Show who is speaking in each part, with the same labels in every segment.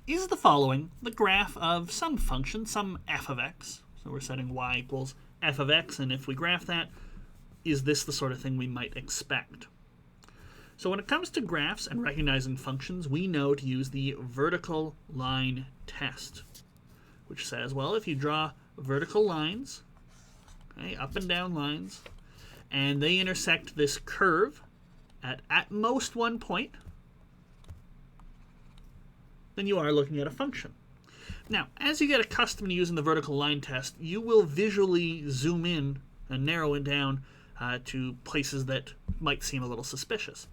Speaker 1: is the following the graph of some function, some f of x? So we're setting y equals f of x, and if we graph that, is this the sort of thing we might expect? So when it comes to graphs and recognizing functions, we know to use the vertical line test, which says, well, if you draw vertical lines, okay, up and down lines, and they intersect this curve at most one point, then you are looking at a function. Now, as you get accustomed to using the vertical line test, you will visually zoom in and narrow it down to places that might seem a little suspicious.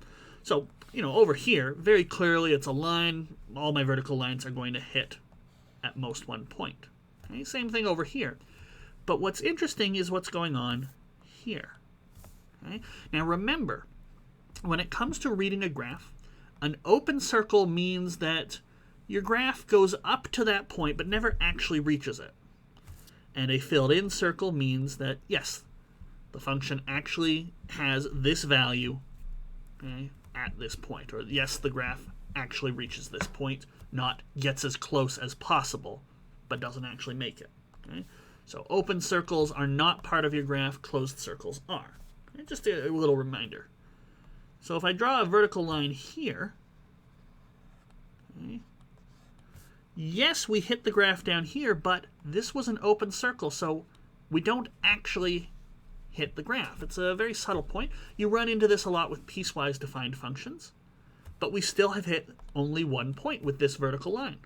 Speaker 1: So, over here, very clearly it's a line. All my vertical lines are going to hit at most one point. Okay? Same thing over here. But what's interesting is what's going on here. Okay? Now remember, when it comes to reading a graph, an open circle means that your graph goes up to that point but never actually reaches it. And a filled-in circle means that, yes, the function actually has this value, okay, at this point. Or yes, the graph actually reaches this point, not gets as close as possible, but doesn't actually make it. Okay? So open circles are not part of your graph, closed circles are. Okay? Just a little reminder. So if I draw a vertical line here, okay, yes, we hit the graph down here, but this was an open circle, so we don't actually hit the graph. It's a very subtle point. You run into this a lot with piecewise defined functions, but we still have hit only one point with this vertical line.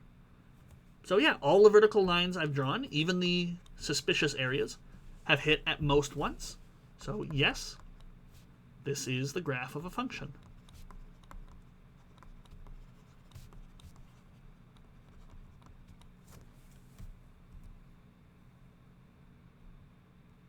Speaker 1: So yeah, all the vertical lines I've drawn, even the suspicious areas, have hit at most once. So yes, this is the graph of a function.